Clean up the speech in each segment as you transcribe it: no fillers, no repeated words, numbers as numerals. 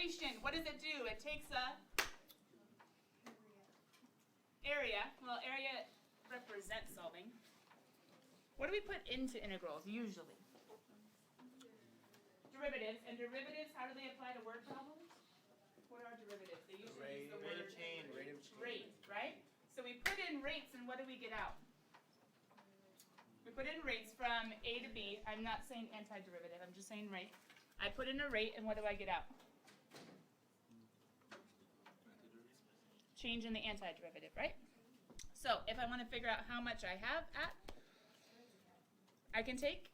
integration, what does it do? It takes a area. Well, area represents solving. What do we put into integrals usually? Derivatives. And derivatives, how do they apply to word problems? What are derivatives? They usually use the word rate of change. Rate, right? So we put in rates, and what do we get out? We put in rates from A to B. I'm not saying antiderivative, I'm just saying rate. I put in a rate, and what do I get out? Change in the antiderivative, right? So if I want to figure out how much I have at, I can take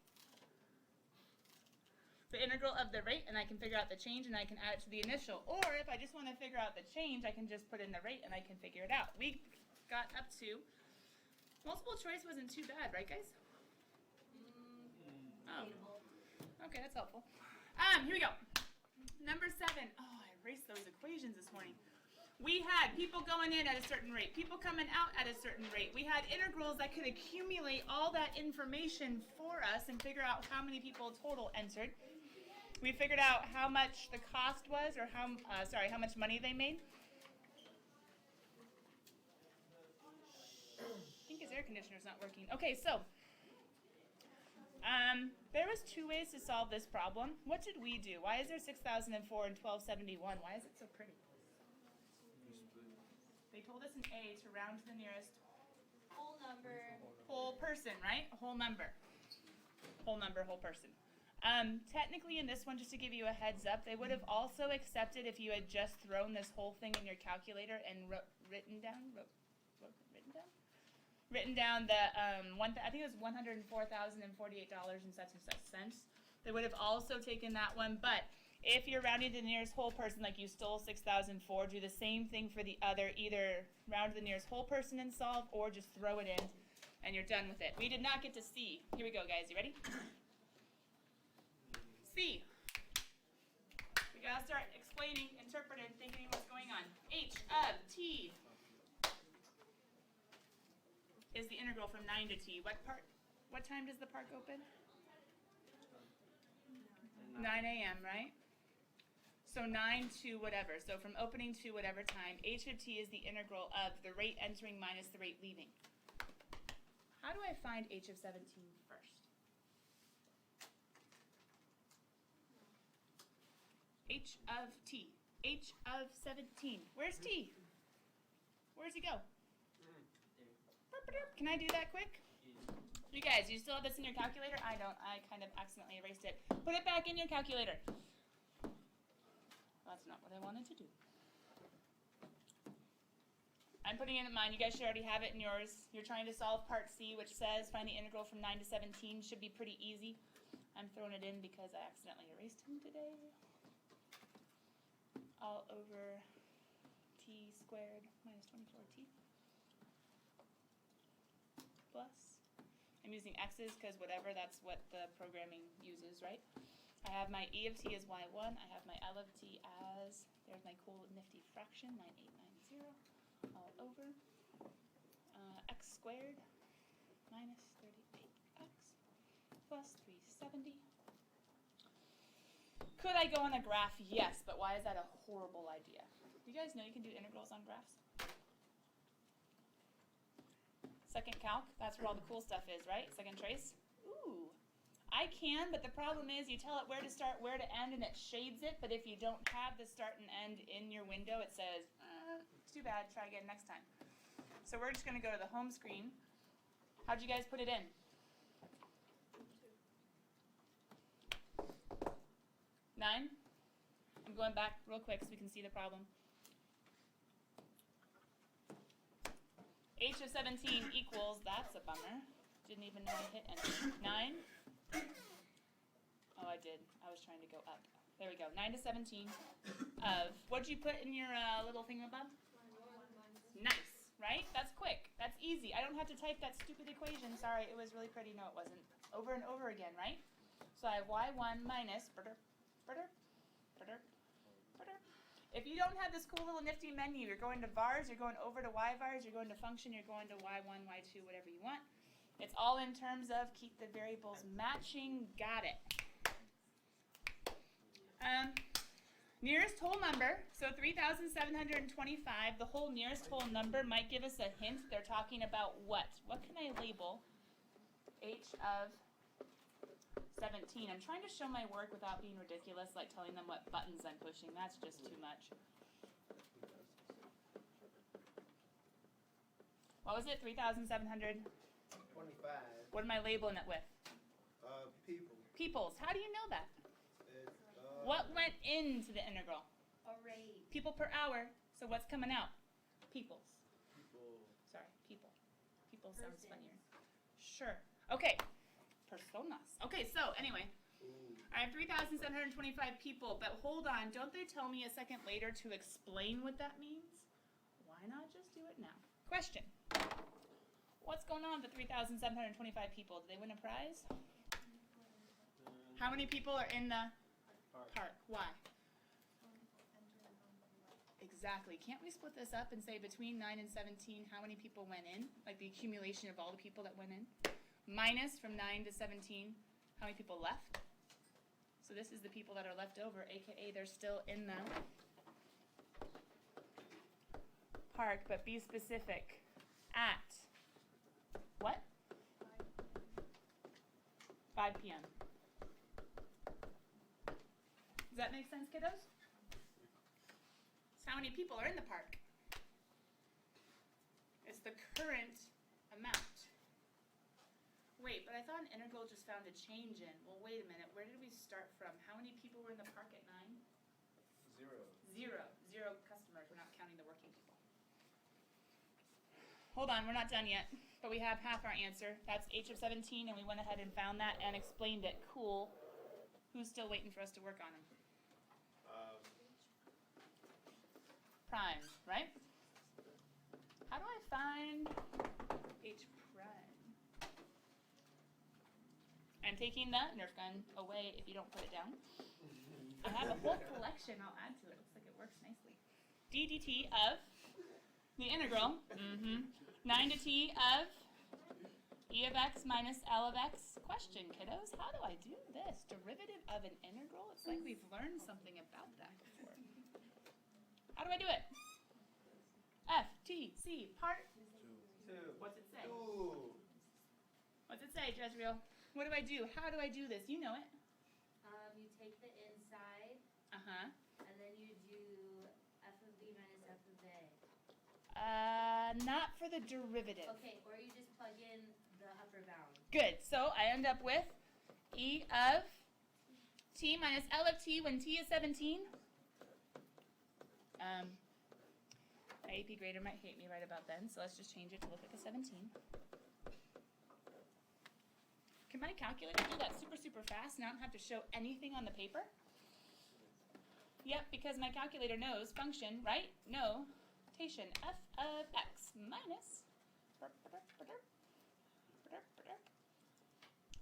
the integral of the rate, and I can figure out the change, and I can add it to the initial. Or if I just want to figure out the change, I can just put in the rate, and I can figure it out. We got up to, multiple choice wasn't too bad, right, guys? Oh, okay, that's helpful. Here we go. Number 7. Oh, I erased those equations this morning. We had people going in at a certain rate, people coming out at a certain rate. We had integrals that could accumulate all that information for us and figure out how many people total entered. We figured out how much the cost was, or how much money they made. I think his air conditioner's not working. Okay, so there was 2 ways to solve this problem. What did we do? Why is there 6,004 and 1271? Why is it so pretty? They told us in A to round to the nearest Whole number. whole person, right? Whole number. Whole number, whole person. Technically in this one, just to give you a heads up, they would have also accepted if you had just thrown this whole thing in your calculator and written down the I think it was $104,048 and such cents. They would have also taken that one, but if you're rounding to the nearest whole person, like you stole 6,004, do the same thing for the other. Either round to the nearest whole person and solve, or just throw it in, and you're done with it. We did not get to C. Here we go, guys. You ready? C. We gotta start explaining, interpreting, thinking what's going on. H of t is the integral from 9 to t. What time does the park open? 9 a.m., right? So 9 to whatever. So from opening to whatever time, h of t is the integral of the rate entering minus the rate leaving. How do I find h of 17 first? H of t. H of 17. Where's t? Where's he go? Can I do that quick? You guys, you still have this in your calculator? I don't. I kind of accidentally erased it. Put it back in your calculator. That's not what I wanted to do. I'm putting it in mine. You guys should already have it in yours. You're trying to solve part C, which says find the integral from 9 to 17. Should be pretty easy. I'm throwing it in because I accidentally erased him today. All over t squared minus 24t plus. I'm using x's because whatever, that's what the programming uses, right? I have my e of t as y1. I have my l of t as, there's my cool nifty fraction, 9890, all over x squared minus 38x plus 370. Could I go on a graph? Yes, but why is that a horrible idea? Do you guys know you can do integrals on graphs? Second calc, that's where all the cool stuff is, right? Second trace. Ooh, I can, but the problem is you tell it where to start, where to end, and it shades it. But if you don't have the start and end in your window, it says, too bad, try again next time. So we're just going to go to the home screen. How'd you guys put it in? 9? I'm going back real quick so we can see the problem. H of 17 equals, that's a bummer. Didn't even know I hit enter. 9. Oh, I did. I was trying to go up. There we go. 9 to 17 of, what'd you put in your little thingamabob? Nice, right? That's quick. That's easy. I don't have to type that stupid equation. Sorry, it was really pretty. No, it wasn't. Over and over again, right? So I have y1 minus, if you don't have this cool little nifty menu, you're going to vars, you're going over to y-vars, you're going to function, you're going to y1, y2, whatever you want. It's all in terms of keep the variables matching. Got it. Nearest whole number, so 3,725, the whole nearest whole number might give us a hint. They're talking about what? What can I label h of 17? I'm trying to show my work without being ridiculous, like telling them what buttons I'm pushing. That's just too much. What was it? 3,725. What am I labeling it with? People. Peoples. How do you know that? It's, What went into the integral? Array. People per hour. So what's coming out? Peoples. People. Sorry, people. People sounds Persons. funnier. Sure. Okay. Personas. Okay, so anyway, Ooh. I have 3,725 people, but hold on. Don't they tell me a second later to explain what that means? Why not just do it now? Question. What's going on with the 3,725 people? Did they win a prize? How many people are in the park? Why? Exactly. Can't we split this up and say between 9 and 17, how many people went in? Like the accumulation of all the people that went in. Minus from 9 to 17, how many people left? So this is the people that are left over, aka they're still in the park, but be specific. At what? 5 p.m. Does that make sense, kiddos? So how many people are in the park? It's the current amount. Wait, but I thought an integral just found a change in. Well, wait a minute. Where did we start from? How many people were in the park at 9? 0. 0 customers. We're not counting the working people. Hold on, we're not done yet. But we have half our answer. That's h of 17, and we went ahead and found that and explained it. Cool. Who's still waiting for us to work on them? Prime, right? How do I find h prime? I'm taking the Nerf gun away if you don't put it down. I have a whole collection I'll add to it. Looks like it works nicely. d dt of the integral, 9 to t of e of x minus L of x. Question, kiddos, how do I do this? Derivative of an integral? It's like we've learned something about that before. How do I do it? F, T, C, part. 2. What's it say? 2. What's it say, Jezreel? What do I do? How do I do this? You know it. You take the inside, Uh-huh. and then you do f of b minus f of a. Not for the derivative. Okay, or you just plug in the upper bound. Good. So I end up with e of t minus L of t when t is 17. My AP grader might hate me right about then, so let's just change it to look like a 17. Can my calculator do that super, super fast and I don't have to show anything on the paper? Yep, because my calculator knows function, right? Notation f of x minus.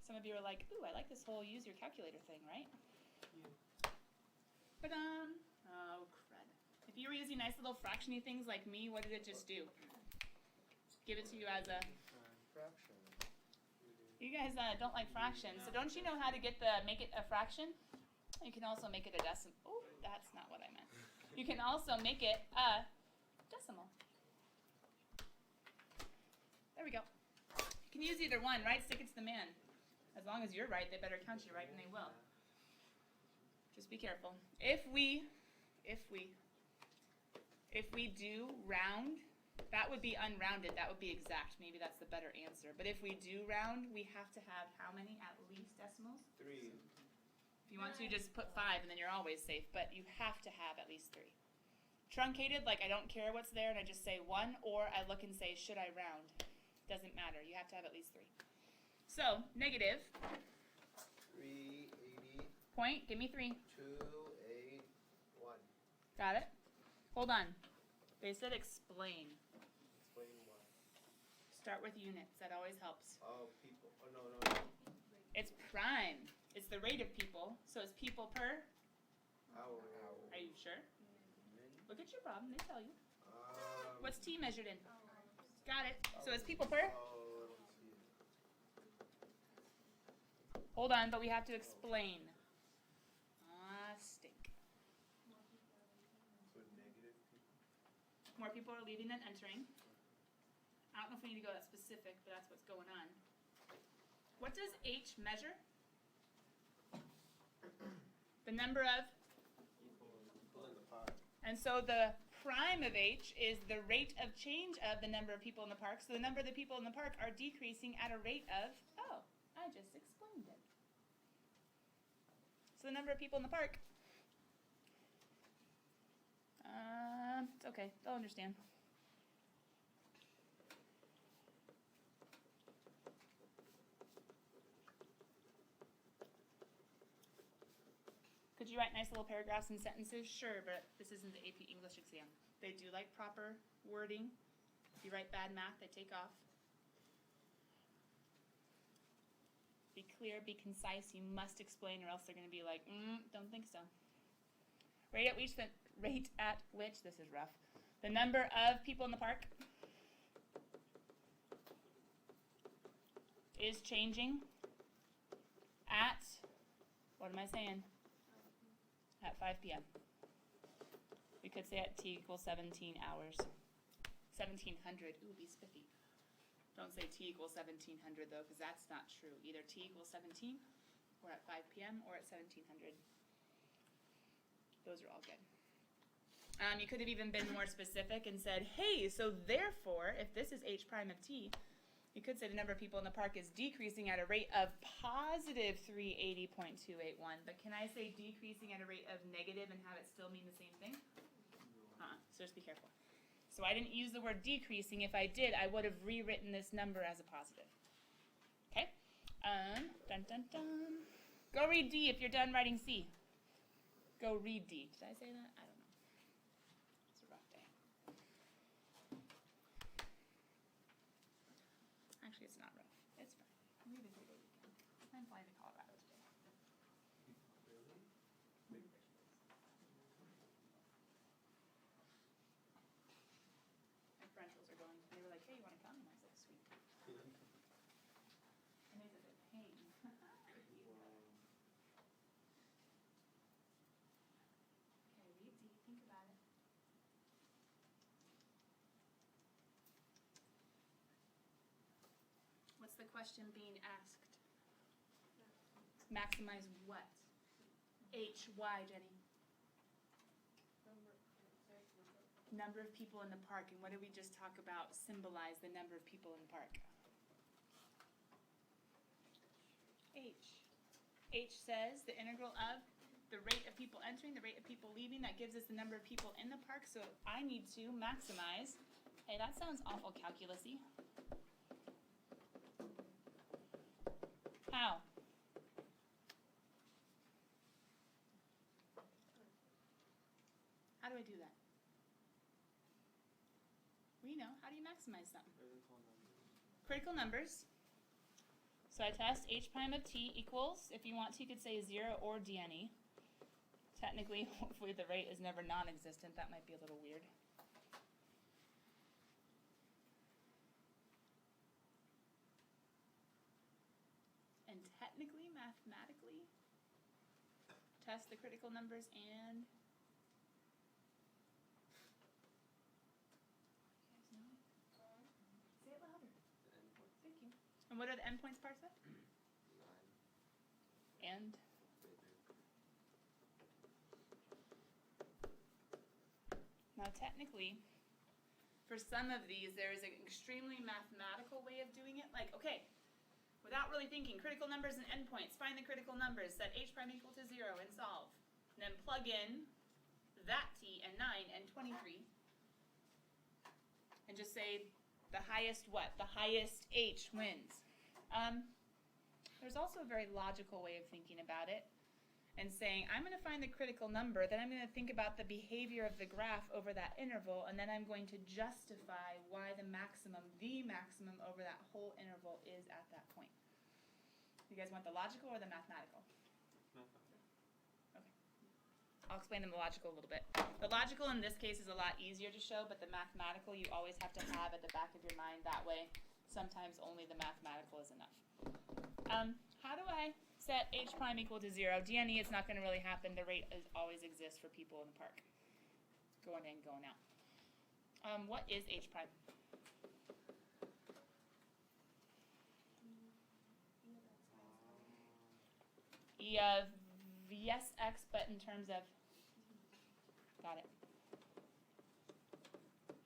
Some of you are like, ooh, I like this whole use your calculator thing, right? Ba-dum. Oh, crud. If you were using nice little fractiony things like me, what did it just do? Give it to you as a... Fraction. You guys don't like fractions, so don't you know how to make it a fraction? You can also make it a decimal. Oh, that's not what I meant. You can also make it a decimal. There we go. You can use either one, right? Stick it to the man. As long as you're right, they better count you right, and they will. Just be careful. If we do round, that would be unrounded. That would be exact. Maybe that's the better answer. But if we do round, we have to have how many at least decimals? 3. If you want to, just put 5 and then you're always safe. But you have to have at least 3. Truncated, like I don't care what's there and I just say 1, or I look and say, should I round? Doesn't matter. You have to have at least 3. So, negative. 380. Point. Give me 3. 281. Got it? Hold on. They said explain. Explain why. Start with units. That always helps. Oh, people. Oh, no. It's prime. It's the rate of people. So it's people per. Hour. Are you sure? Look at your problem. They tell you. Um, What's t measured in? Got it. So it's people per. Oh, let's see. Hold on, but we have to explain. Ah, stink. More people are leaving than entering. I don't know if we need to go that specific, but that's what's going on. What does H measure? The number of? People in the park. And so the prime of H is the rate of change of the number of people in the park. So the number of the people in the park are decreasing at a rate of, oh, I just explained it. So the number of people in the park, it's okay, they'll understand. Could you write nice little paragraphs and sentences? Sure, but this isn't the AP English exam. They do like proper wording. If you write bad math, they take off. Be clear, be concise, you must explain or else they're going to be like, don't think so. Rate at which, this is rough, the number of people in the park is changing at, what am I saying? At 5 p.m. We could say at t equals 17 hours. 1700, ooh, be spiffy. Don't say t equals 1700 though, because that's not true. Either t equals 17, or at 5 p.m., or at 1700. Those are all good. You could have even been more specific and said, hey, so therefore, if this is h prime of t, you could say the number of people in the park is decreasing at a rate of positive 380.281. But can I say decreasing at a rate of negative and have it still mean the same thing? So just be careful. So I didn't use the word decreasing. If I did, I would have rewritten this number as a positive. Okay? Dun, dun, dun. Go read D if you're done writing C. Go read D. Did I say that? I don't know. It's a rough day. Actually, it's not rough. It's fine. We have a 3-day weekend. I'm flying to Colorado today. Really? My parentals are going. They were like, hey, you want to come? And I was like, sweet. And they said they're paying. Okay, read D. Think about it. What's the question being asked? Maximize what? H, why, Jenny? Number of people in the park. And what did we just talk about? Symbolize the number of people in the park. H. H says the integral of the rate of people entering, the rate of people leaving. That gives us the number of people in the park. So I need to maximize. Hey, that sounds awful calculus-y. How? How do I do that? We know. How do you maximize something? Critical numbers. So I test h prime of t equals, if you want to, you could say 0 or dne. Technically, hopefully the rate is never non-existent. That might be a little weird. And technically, mathematically, test the critical numbers and say it louder. Thank you. And what are the endpoints, Parsa? 9. And? Now technically, for some of these, there is an extremely mathematical way of doing it. Like, okay, without really thinking, critical numbers and endpoints, find the critical numbers, set h prime equal to 0 and solve. And then plug in that t and 9 and 23. And just say the highest what? The highest h wins. There's also a very logical way of thinking about it and saying, I'm going to find the critical number, then I'm going to think about the behavior of the graph over that interval, and then I'm going to justify why the maximum over that whole interval is at that point. You guys want the logical or the mathematical? Okay. I'll explain the logical a little bit. The logical in this case is a lot easier to show, but the mathematical you always have to have at the back of your mind that way. Sometimes only the mathematical is enough. How do I set h prime equal to 0? dne, it's not going to really happen. The rate always exists for people in the park. Going in, going out. What is h prime? E of yes x, but in terms of, got it.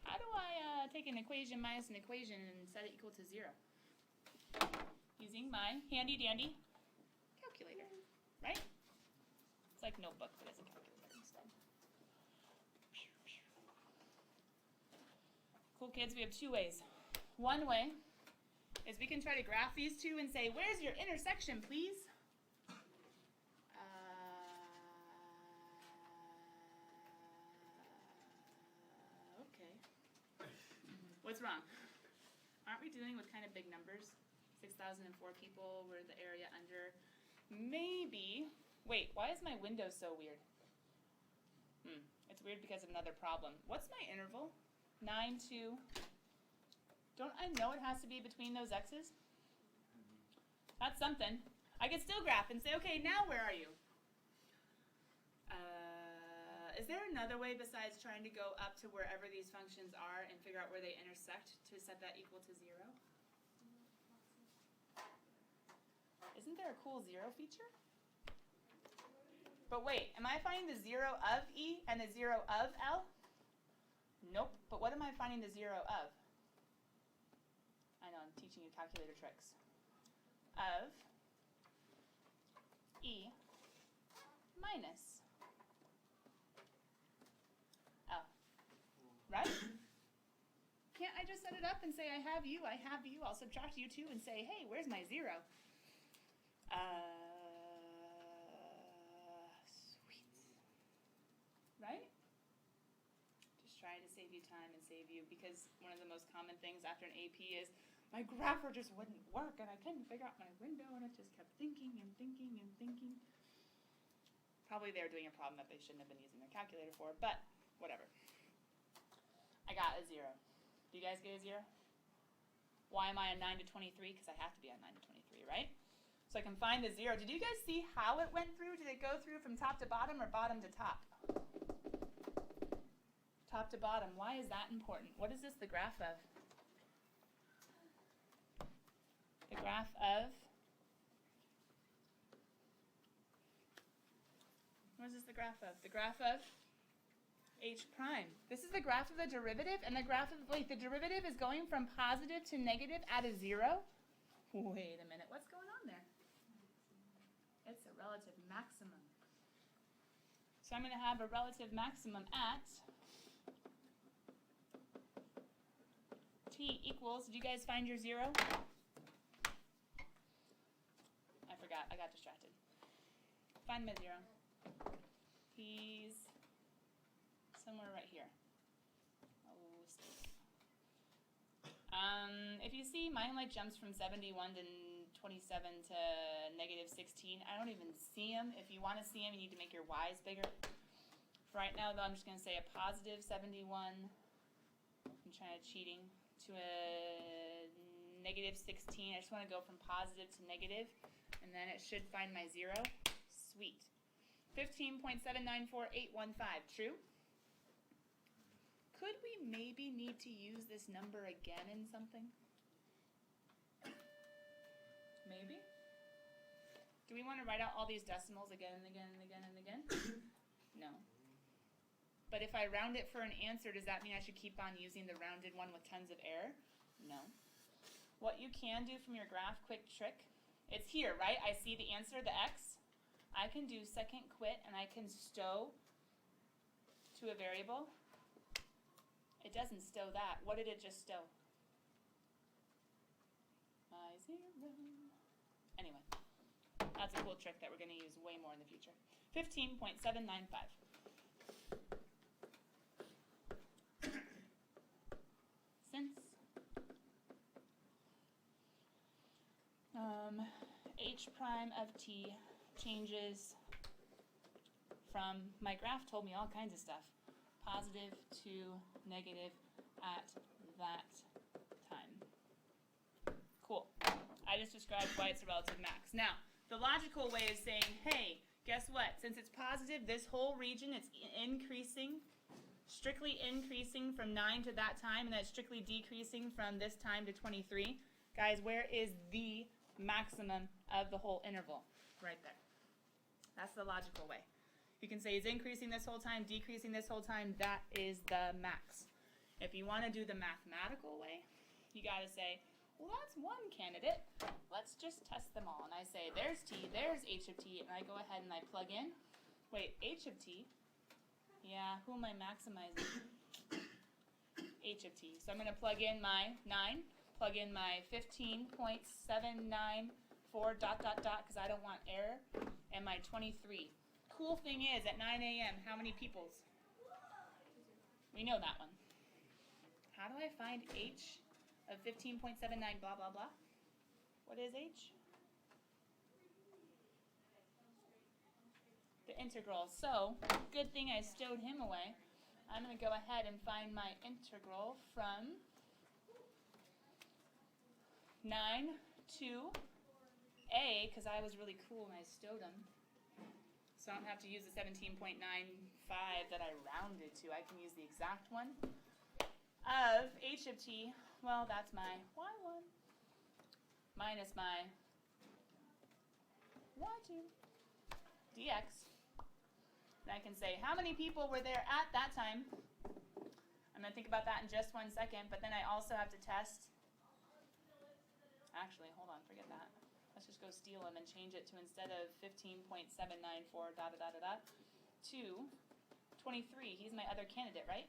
How do I take an equation minus an equation and set it equal to 0? Using my handy dandy calculator, right? It's like notebook, but it's a calculator instead. Cool kids, we have two ways. One way is we can try to graph these two and say, where's your intersection, please? Okay. What's wrong? Aren't we dealing with kind of big numbers? 6,004 people were the area under. Maybe. Wait, why is my window so weird? It's weird because of another problem. What's my interval? 9, 2. Don't I know it has to be between those x's? That's something. I could still graph and say, okay, now where are you? Is there another way besides trying to go up to wherever these functions are and figure out where they intersect to set that equal to 0? Isn't there a cool 0 feature? But wait, am I finding the 0 of E and the 0 of L? Nope, but what am I finding the 0 of? I know, I'm teaching you calculator tricks. Of E minus L. Right? Can't I just set it up and say I have you, I'll subtract you 2 and say, hey, where's my 0? Sweet. Right? Just trying to save you time and save you, because one of the most common things after an AP is my grapher just wouldn't work and I couldn't figure out my window and it just kept thinking and thinking and thinking. Probably they were doing a problem that they shouldn't have been using their calculator for, but whatever. I got a 0. Do you guys get a 0? Why am I on 9 to 23? Because I have to be on 9 to 23, right? So I can find the 0. Did you guys see how it went through? Did it go through from top to bottom or bottom to top? Top to bottom. Why is that important? What is this the graph of? The graph of? What is this the graph of? The graph of h prime. This is the graph of the derivative, and the graph of, wait, the derivative is going from positive to negative at a 0? Wait a minute, what's going on there? It's a relative maximum. So I'm going to have a relative maximum at t equals, did you guys find your 0? I forgot, I got distracted. Find my 0. He's somewhere right here. Oh, steak. If you see, mine like jumps from 71 to 27 to negative 16. I don't even see them. If you want to see them, you need to make your y's bigger. For right now, though, I'm just going to say a positive 71. I'm trying to cheating to a negative 16. I just want to go from positive to negative, and then it should find my 0. Sweet. 15.794815. True? Could we maybe need to use this number again in something? Maybe? Do we want to write out all these decimals again and again and again and again? No. But if I round it for an answer, does that mean I should keep on using the rounded one with tons of error? No. What you can do from your graph, quick trick, it's here, right? I see the answer, the x. I can do second quit and I can stow to a variable. It doesn't stow that. What did it just stow? My 0. Anyway, that's a cool trick that we're going to use way more in the future. 15.795. Since h prime of t changes from, my graph told me all kinds of stuff, positive to negative at that time. Cool. I just described why it's a relative max. Now, the logical way is saying, hey, guess what? Since it's positive, this whole region, it's increasing strictly increasing from 9 to that time, and then strictly decreasing from this time to 23. Guys, where is the maximum of the whole interval? Right there. That's the logical way. You can say it's increasing this whole time, decreasing this whole time. That is the max. If you want to do the mathematical way, you got to say, well, that's one candidate. Let's just test them all. And I say, there's t, there's h of t, and I go ahead and I plug in. Wait, h of t? Yeah, who am I maximizing? H of t. So I'm going to plug in my 9, plug in my 15.794 ... because I don't want error, and my 23. Cool thing is, at 9 a.m., how many peoples? We know that one. How do I find h of 15.79 blah, blah, blah? What is h? The integral. So, good thing I stowed him away. I'm going to go ahead and find my integral from 9 to a, because I was really cool and I stowed him. So I don't have to use the 17.95 that I rounded to. I can use the exact one. Of h of t, well, that's my y1 minus my y2 dx. And I can say, how many people were there at that time? I'm going to think about that in just 1 second, but then I also have to test. Actually, hold on, forget that. Let's just go steal them and change it to, instead of 15.794 to 23. He's my other candidate, right?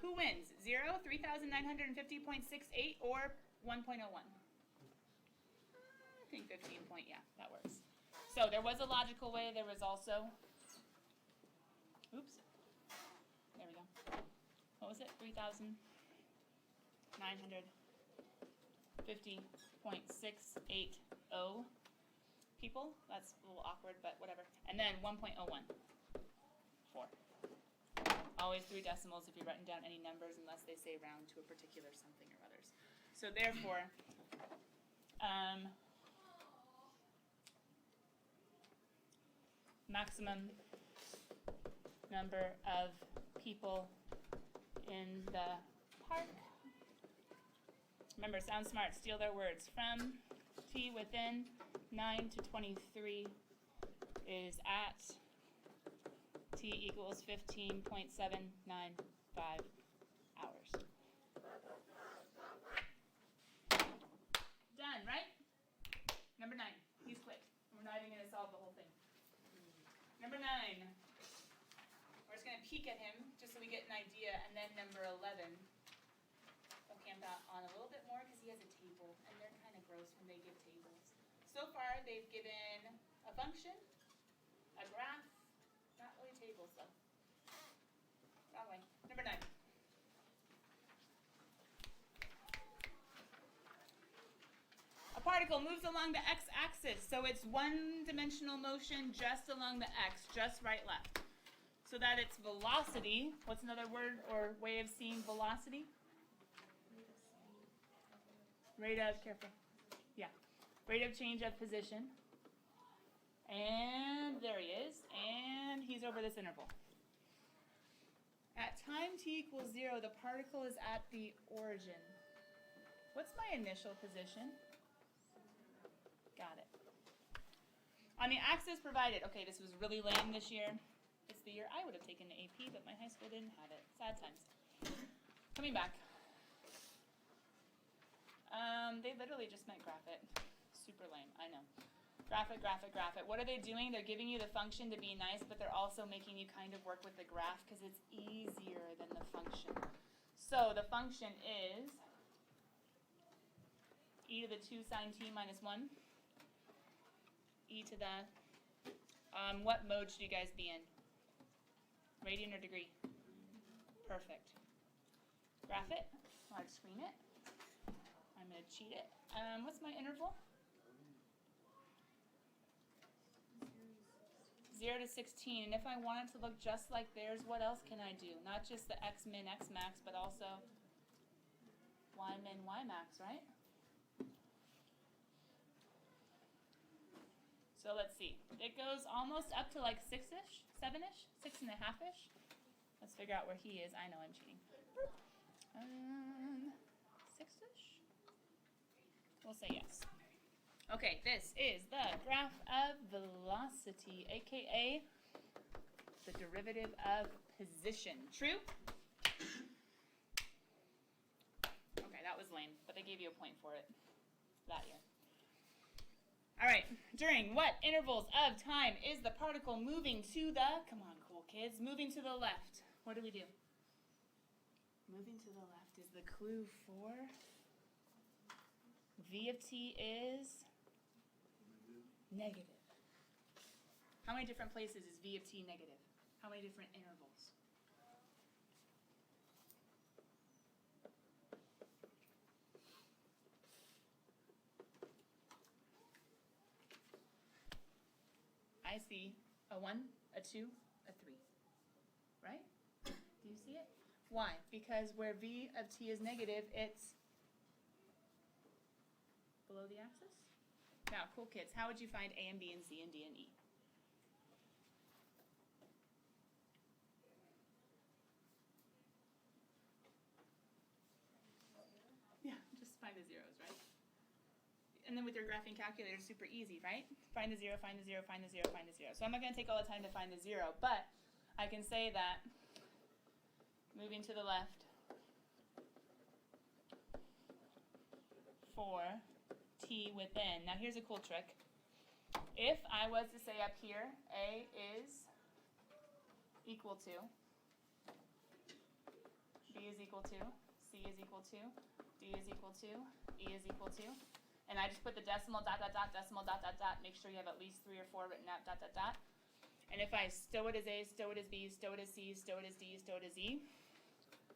Who wins? 0, 3,950.68, or 1.01? I think 15 point, yeah, that works. So there was a logical way. There was also, oops, there we go. What was it? 3,950.680 people. That's a little awkward, but whatever. And then 1.01. 4. Always 3 decimals if you're writing down any numbers, unless they say round to a particular something or others. So therefore, maximum number of people in the park. Remember, sound smart, steal their words. From t within 9 to 23 is at t equals 15.795 hours. Done, right? Number 9. He's quick. We're not even going to solve the whole thing. Number 9. We're just going to peek at him just so we get an idea. And then number 11. We'll camp out on a little bit more because he has a table. And they're kind of gross when they give tables. So far, they've given a function, a graph, not really tables though. Wrong way. Number 9. A particle moves along the x-axis, so it's one-dimensional motion just along the x, just right, left. So that its velocity, what's another word or way of seeing velocity? Rate of, careful. Yeah. Rate of change of position. And there he is, and he's over this interval. At time t equals 0, the particle is at the origin. What's my initial position? Got it. On the axis provided, okay, this was really lame this year. It's the year I would have taken the AP, but my high school didn't have it. Sad times. Coming back. They literally just meant graph it. Super lame, I know. Graph it, graph it, graph it. What are they doing? They're giving you the function to be nice, but they're also making you kind of work with the graph because it's easier than the function. So the function is e to the 2 sine t minus 1. E to the, what mode should you guys be in? Radian or degree? Perfect. Graph it, large screen it. I'm going to cheat it. What's my interval? 0 to 16, and if I want it to look just like theirs, what else can I do? Not just the x min, x max, but also y min, y max, right? So So let's see. It goes almost up to like 6-ish, 7-ish, 6.5-ish. Let's figure out where he is. I know I'm cheating. 6-ish? We'll say yes. Okay, this is the graph of velocity, aka the derivative of position. True? Okay, that was lame, but they gave you a point for it that year. All right, during what intervals of time is the particle moving to the, come on, cool kids, moving to the left? What do we do? Moving to the left is the clue for V of t is negative. How many different places is V of t negative? How many different intervals? I see a 1, a 2, a 3, right? Do you see it? Why? Because where V of t is negative, it's below the axis? Now, cool kids, how would you find A and B and C and D and E? Yeah, just find the zeros, right? And then with your graphing calculator, it's super easy, right? Find the 0, find the 0, find the 0, find the 0. So I'm not going to take all the time to find the 0, but I can say that moving to the left for t within. Now here's a cool trick. If I was to say up here, A is equal to, B is equal to, C is equal to, D is equal to, E is equal to, and I just put the decimal dot dot dot decimal dot dot dot, make sure you have at least 3 or 4 written out dot dot dot. And if I stow it as A, stow it as B, stow it as C, stow it as D, stow it as E,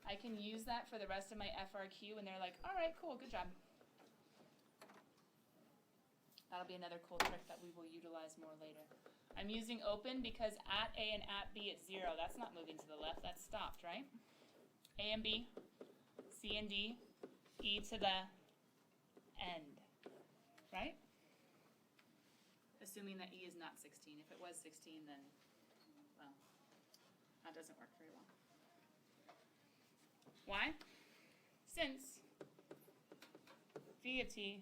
I can use that for the rest of my FRQ, and they're like, all right, cool, good job. That'll be another cool trick that we will utilize more later. I'm using open because at A and at B it's 0. That's not moving to the left, that's stopped, right? A and B, C and D, E to the end, right? Assuming that E is not 16. If it was 16, then, well, that doesn't work very well. Why? Since V of t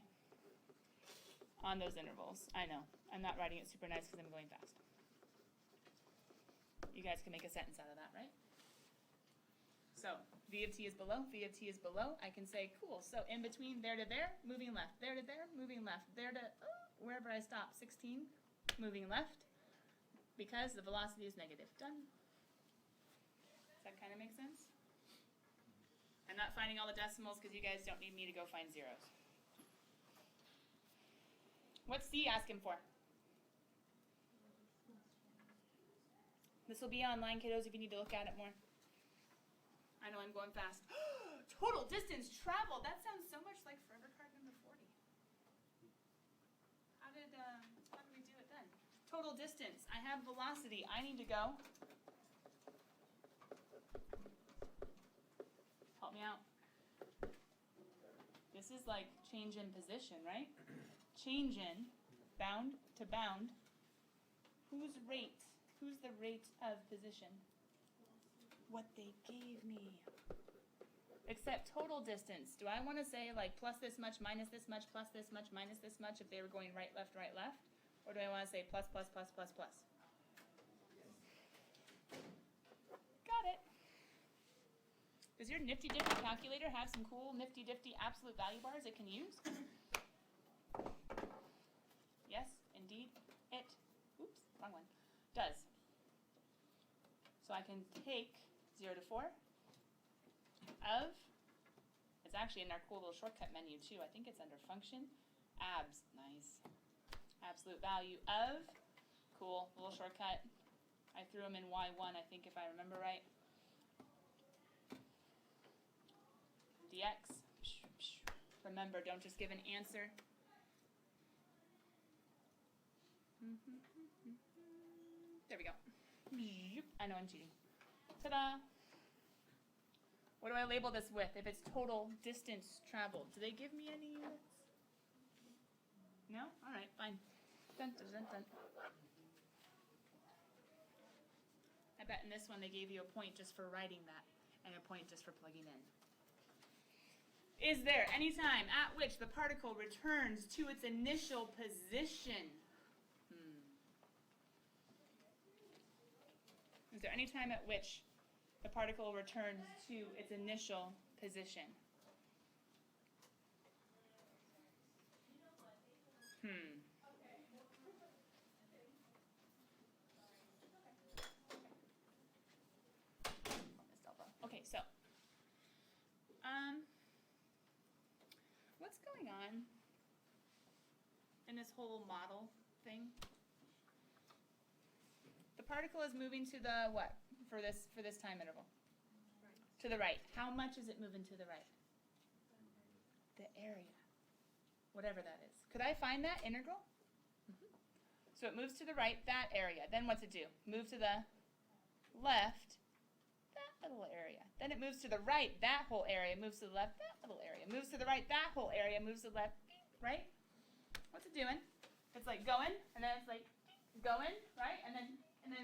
on those intervals, I know, I'm not writing it super nice because I'm going fast. You guys can make a sentence out of that, right? So, V of t is below, V of t is below. I can say, cool, so in between there to there, moving left, there to there, moving left, there to wherever I stop, 16, moving left, because the velocity is negative. Done. Does that kind of make sense? I'm not finding all the decimals because you guys don't need me to go find zeros. What's C asking for? This will be online, kiddos, if you need to look at it more. I know I'm going fast. Total distance traveled. That sounds so much like forever card number 40. How did we do it then? Total distance. I have velocity. I need to go. Help me out. This is like change in position, right? Change in, bound to bound. Whose rate? Who's the rate of position? What they gave me. Except total distance. Do I want to say like plus this much, minus this much, plus this much, minus this much if they were going right, left, right, left? Or do I want to say plus, plus, plus, plus, plus? Got it. Does your nifty difty calculator have some cool nifty difty absolute value bars it can use? Yes, indeed, it, oops, wrong one, does. So I can take 0 to 4 of, it's actually in our cool little shortcut menu too. I think it's under function, abs, nice. Absolute value of, cool, little shortcut. I threw them in Y1, I think, if I remember right. dx, remember, don't just give an answer. There we go. I know I'm cheating. Ta-da! What do I label this with if it's total distance traveled? Do they give me any units? No? All right, fine. Dun, dun, dun, dun. I bet in this one they gave you a point just for writing that and a point just for plugging in. Is there any time at which the particle returns to its initial position? Is there any time at which the particle returns to its initial position? Okay, so, what's going on in this whole model thing? The particle is moving to the what for this time interval? To the right. How much is it moving to the right? The area. Whatever that is. Could I find that integral? So it moves to the right, that area. Then what's it do? Move to the left, that little area. Then it moves to the right, that whole area. Moves to the left, that little area. Moves to the right, that whole area. Moves to the left, right? What's it doing? It's like going, and then it's like going, right? And then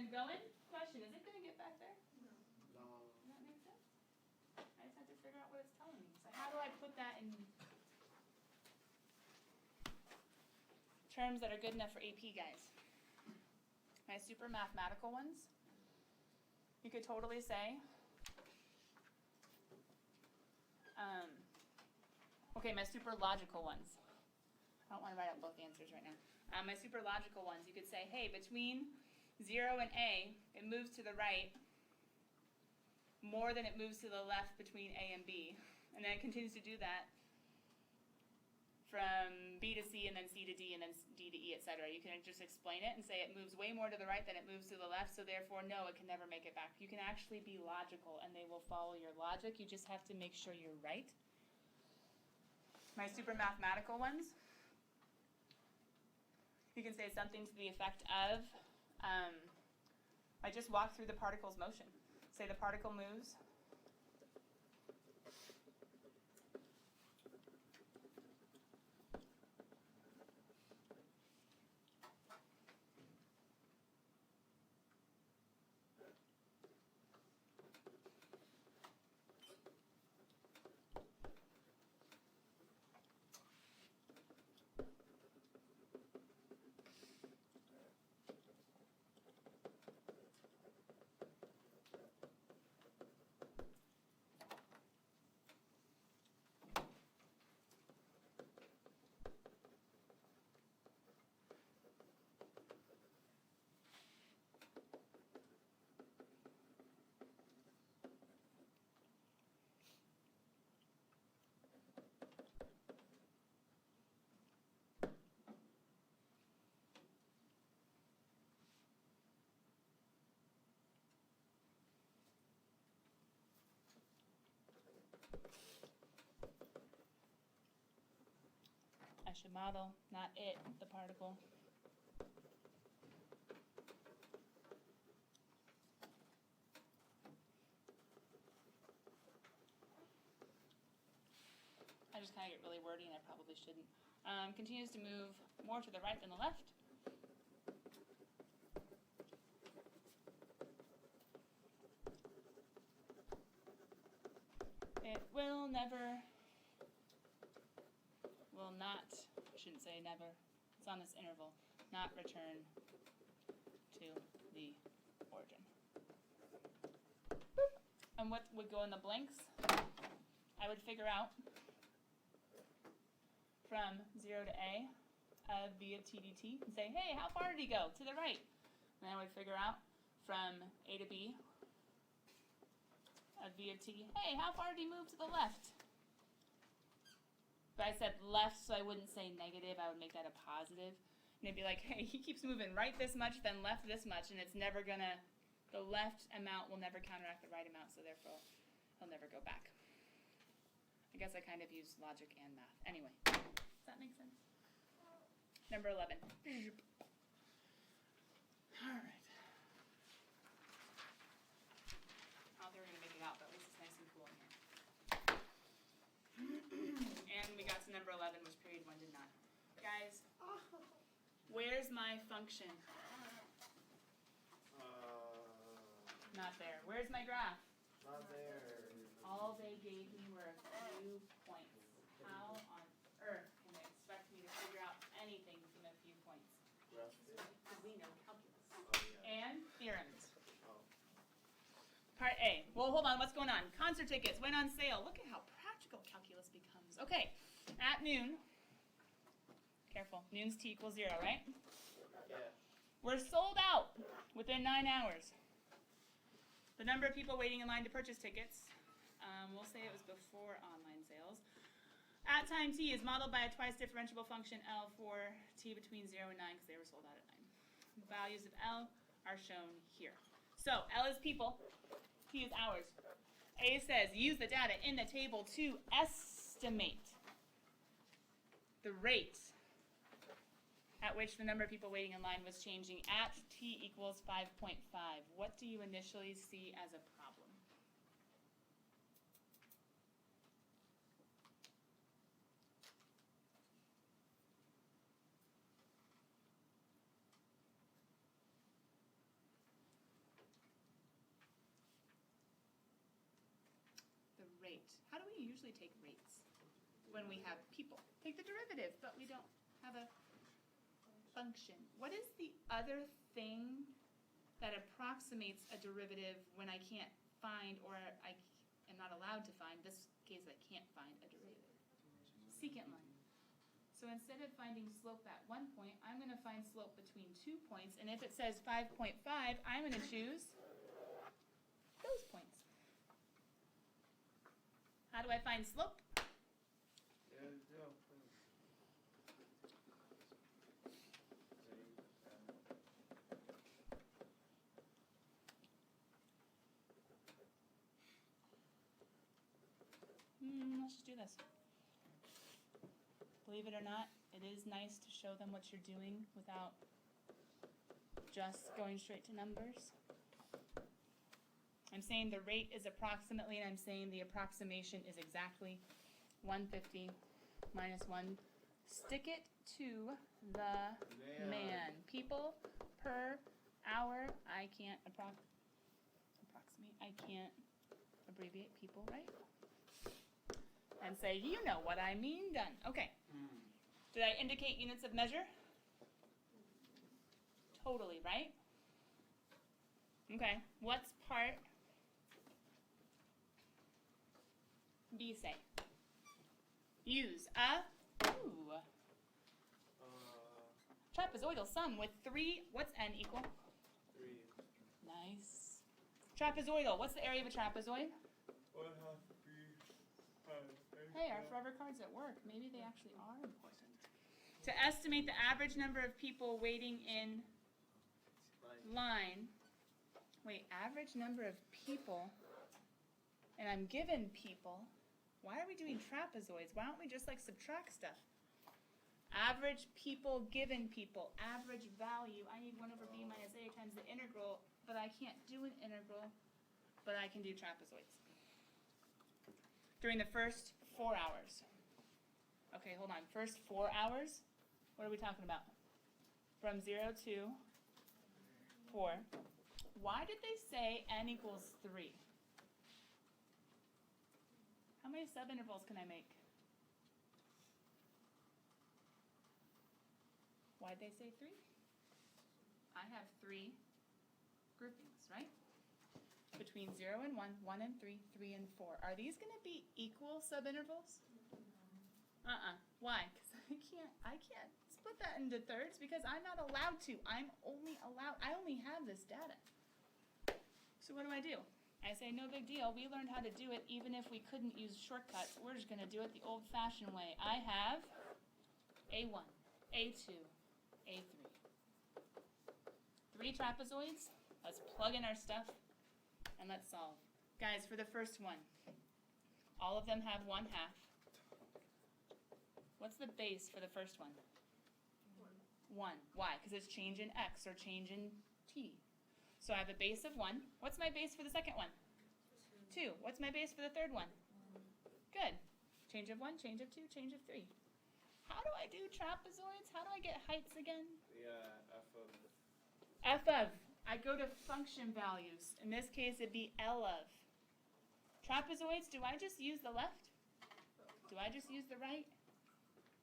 going. Question, is it going to get back there? No. Does that make sense? I just have to figure out what it's telling me. So how do I put that in terms that are good enough for AP, guys? My super mathematical ones, you could totally say, okay, my super logical ones. I don't want to write out both answers right now. My super logical ones, you could say, hey, between 0 and A, it moves to the right more than it moves to the left between A and B. And then it continues to do that from B to C and then C to D and then D to E, etc. You can just explain it and say it moves way more to the right than it moves to the left, so therefore, no, it can never make it back. You can actually be logical and they will follow your logic. You just have to make sure you're right. My super mathematical ones, you can say something to the effect of, I just walked through the particle's motion. Say the particle moves I should model, not it, the particle. I just kind of get really wordy and I probably shouldn't. Continues to move more to the right than the left. It will never, will not, I shouldn't say never, it's on this interval, not return to the origin. Boop. And what would go in the blanks? I would figure out from 0 to A of V of t dt and say, hey, how far did he go? To the right. And I would figure out from A to B of V of t, hey, how far did he move to the left? But I said left, so I wouldn't say negative. I would make that a positive. And it'd be like, hey, he keeps moving right this much, then left this much, and it's never gonna, the left amount will never counteract the right amount, so therefore he'll never go back. I guess I kind of use logic and math. Anyway, does that make sense? Number 11. All right. I don't think we're going to make it out, but at least it's nice and cool in here. And we got to number 11, which period 1 did not. Guys, Where's my function? Not there. Where's my graph? Not there. All they gave me were a few points. How on earth can they expect me to figure out anything from a few points? Because we know calculus. And theorems. Oh. Part A. Well, hold on. What's going on? Concert tickets went on sale. Look at how practical calculus becomes. Okay. At noon. Careful. Noon's t equals 0, right? Yeah. We're sold out within 9 hours. The number of people waiting in line to purchase tickets, we'll say it was before online sales, at time t is modeled by a twice differentiable function L for t between 0 and 9 because they were sold out at 9. The values of L are shown here. So L is people, T is hours. A says use the data in the table to estimate the rate at which the number of people waiting in line was changing at t equals 5.5. What do you initially see as a problem? The rate. How do we usually take rates when we have people? Take the derivative, but we don't have a function. What is the other thing that approximates a derivative when I can't find, or I am not allowed to find, this case I can't find a derivative? Secant line. So instead of finding slope at one point, I'm going to find slope between 2 points, and if it says 5.5, I'm going to choose those points. How do I find slope? Let's just do this. Believe it or not, it is nice to show them what you're doing without just going straight to numbers. I'm saying the rate is approximately, and I'm saying the approximation is exactly 150 minus 1. Stick it to the man. People per hour. I can't approximate. I can't abbreviate people, right? And say, you know what I mean, done. Okay. Did I indicate units of measure? Totally, right? Okay. What's part B say? Use a trapezoidal sum with 3. What's n equal? 3. Nice. Trapezoidal. What's the area of a trapezoid? 1/2 B. Hey, our forever cards at work. Maybe they actually are important. To estimate the average number of people waiting in line. Wait, average number of people. And I'm given people. Why are we doing trapezoids? Why don't we just like subtract stuff? Average people given people. Average value. I need 1 over b minus a times the integral, but I can't do an integral, but I can do trapezoids. During the first 4 hours. Okay, hold on. First 4 hours? What are we talking about? From 0 to 4. Why did they say n equals 3? How many subintervals can I make? Why'd they say 3? I have 3 groupings, right? Between 0 and 1, 1 and 3, 3 and 4. Are these going to be equal subintervals? Why? Because I can't split that into thirds because I'm not allowed to. I only have this data. So what do? I say no big deal. We learned how to do it even if we couldn't use shortcuts. We're just going to do it the old-fashioned way. I have A1, A2, A3. 3 trapezoids. Let's plug in our stuff and let's solve. Guys, for the first one, all of them have 1/2. What's the base for the first one? 1. Why? Because it's change in x or change in t. So I have a base of 1. What's my base for the second one? 2. What's my base for the third one? Good. Change of 1, change of 2, change of 3. How do I do trapezoids? How do I get heights again? The f of F of. I go to function values. In this case, it'd be L of. Trapezoids, do I just use the left? Do I just use the right?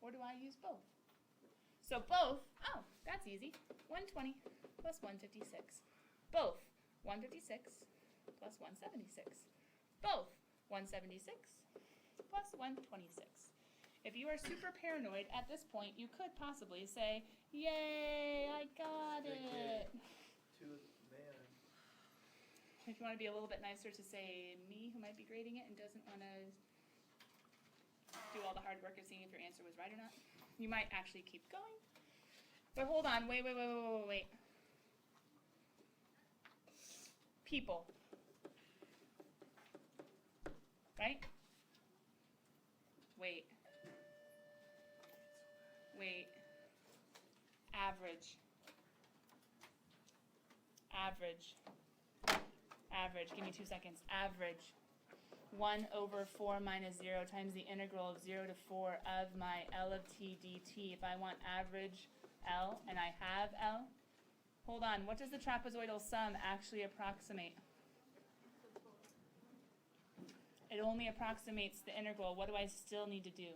Or do I use both? So both, oh, that's easy. 120 plus 156. Both 156 plus 176. Both 176 plus 126. If you are super paranoid at this point, you could possibly say, yay, I got it. man. If you want to be a little bit nicer to say me, who might be grading it and doesn't want to do all the hard work of seeing if your answer was right or not, you might actually keep going. But hold on, wait. People. Right? Wait. Average. Give me 2 seconds. Average. 1 over 4 minus 0 times the integral of 0 to 4 of my L of t dt. If I want average L, and I have L, hold on, what does the trapezoidal sum actually approximate? It only approximates the integral. What do I still need to do?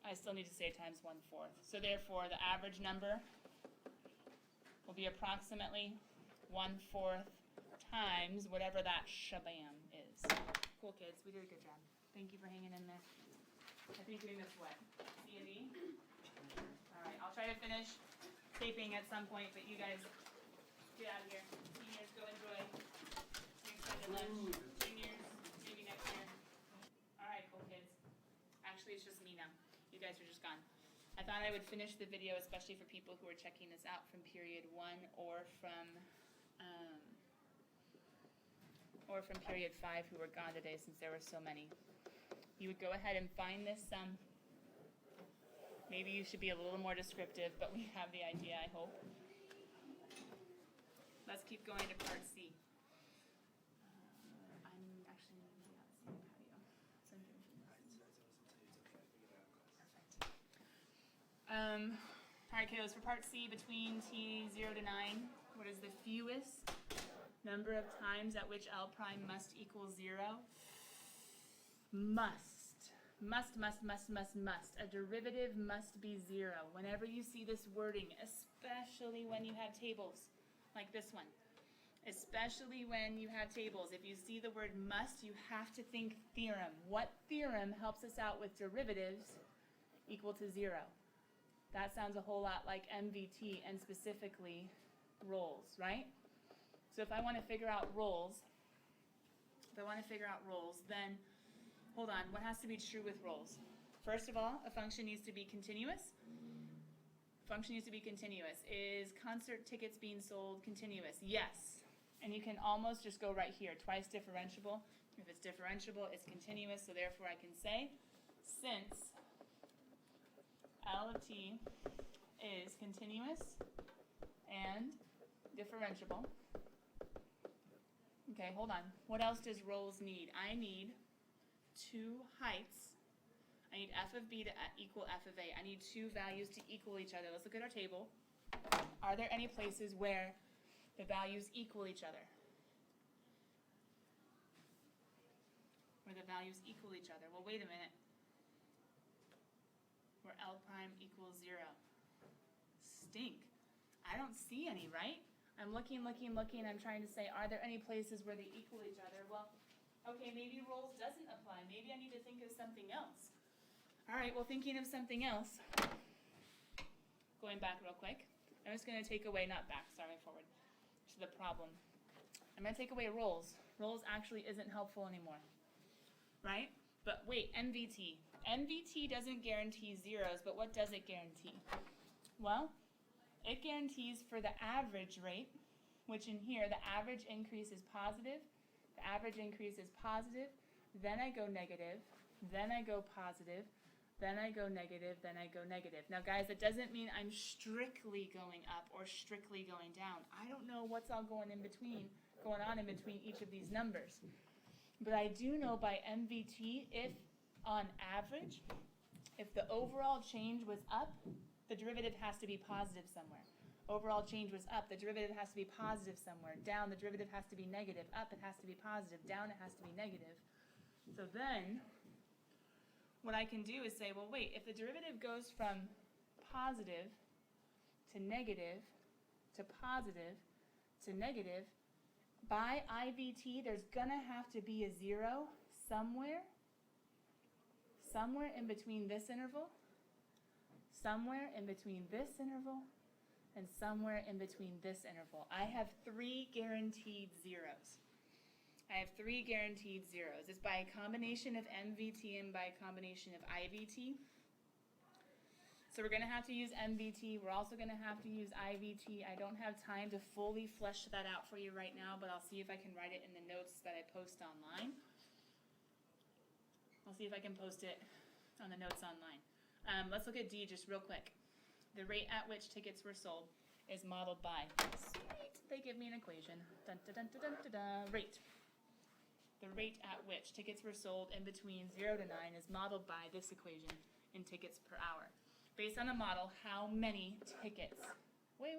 I still need to say times 1/4. So therefore, the average number will be approximately 1/4 times whatever that shabam is. Cool, kids. We did a good job. Thank you for hanging in there. I think we missed what? C and D? All right. I'll try to finish taping at some point, but you guys get out of here. Seniors, go enjoy your extended lunch. Juniors, maybe next year. All right, cool, kids. Actually, it's just me now. You guys are just gone. I thought I would finish the video, especially for people who are checking this out from period 1 or from period 5 who were gone today since there were so many. You would go ahead and find this sum. Maybe you should be a little more descriptive, but we have the idea, I hope. Let's keep going to part C. I'm actually not seeing the patio. So I'm doing perfect. All right, kiddos, for part C, between t0 to 9, what is the fewest number of times at which L prime must equal 0? Must. A derivative must be 0. Whenever you see this wording, especially when you have tables, like this one, especially when you have tables, if you see the word must, you have to think theorem. What theorem helps us out with derivatives equal to 0? That sounds a whole lot like MVT and specifically roles, right? So if I want to figure out roles, then hold on, what has to be true with roles? First of all, a function needs to be continuous. Is concert tickets being sold continuous? Yes. And you can almost just go right here, twice differentiable. If it's differentiable, it's continuous, so therefore I can say, since L of t is continuous and differentiable. Okay, hold on. What else does roles need? I need 2 heights. I need f of b to equal f of a. I need 2 values to equal each other. Let's look at our table. Are there any places where the values equal each other? Well, wait a minute. Where L prime equals 0. Stink. I don't see any, right? I'm looking. I'm trying to say, are there any places where they equal each other? Well, okay, maybe roles doesn't apply. Maybe I need to think of something else. All right, well, thinking of something else. Going back real quick. I'm just going to take away, not back, sorry, forward to the problem. I'm going to take away roles. Roles actually isn't helpful anymore, right? But wait, MVT. MVT doesn't guarantee zeros, but what does it guarantee? Well, it guarantees for the average rate, which in here, the average increase is positive. The average increase is positive. Then I go negative. Then I go positive. Then I go negative. Then I go negative. Now, guys, that doesn't mean I'm strictly going up or strictly going down. I don't know what's all going on in between each of these numbers. But I do know by MVT, if on average, If the overall change was up, the derivative has to be positive somewhere. Overall change was up, the derivative has to be positive somewhere. Down, the derivative has to be negative. Up, it has to be positive. Down, it has to be negative. So then, what I can do is say, well, wait, if the derivative goes from positive to negative to positive to negative, by IVT, there's gonna have to be a 0 somewhere in between this interval, somewhere in between this interval, and somewhere in between this interval. I have 3 guaranteed zeros. It's by a combination of MVT and by a combination of IVT. So we're going to have to use MVT. We're also going to have to use IVT. I don't have time to fully flesh that out for you right now, but I'll see if I can write it in the notes that I post online. I'll see if I can post it on the notes online. Let's look at D just real quick. The rate at which tickets were sold is modeled by, sweet, they give me an equation, dun, dun, dun, dun, dun, dun, rate. The rate at which tickets were sold in between 0 to 9 is modeled by this equation in tickets per hour. Based on a model, how many tickets? Wait.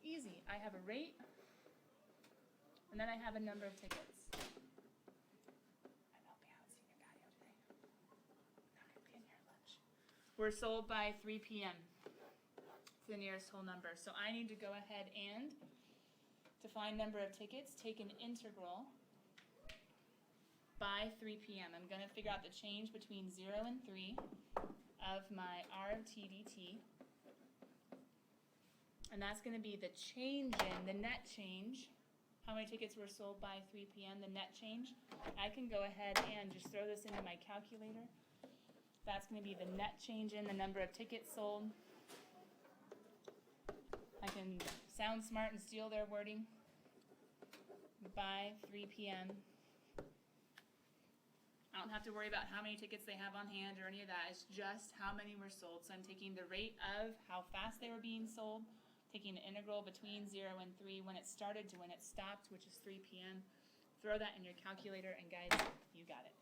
Easy. I have a rate, and then I have a number of tickets. I'm helping out senior patio today. I'm not going to be in here at lunch. We're sold by 3 p.m. It's the nearest whole number. So I need to go ahead and, to find number of tickets, take an integral by 3 p.m. I'm going to figure out the change between 0 and 3 of my R of t dt. And that's going to be the change in, the net change. How many tickets were sold by 3 p.m., the net change. I can go ahead and just throw this into my calculator. That's going to be the net change in the number of tickets sold. I can sound smart and steal their wording. By 3 p.m. I don't have to worry about how many tickets they have on hand or any of that. It's just how many were sold. So I'm taking the rate of how fast they were being sold, taking the integral between 0 and 3 when it started to when it stopped, which is 3 p.m. Throw that in your calculator, and guys, you got it.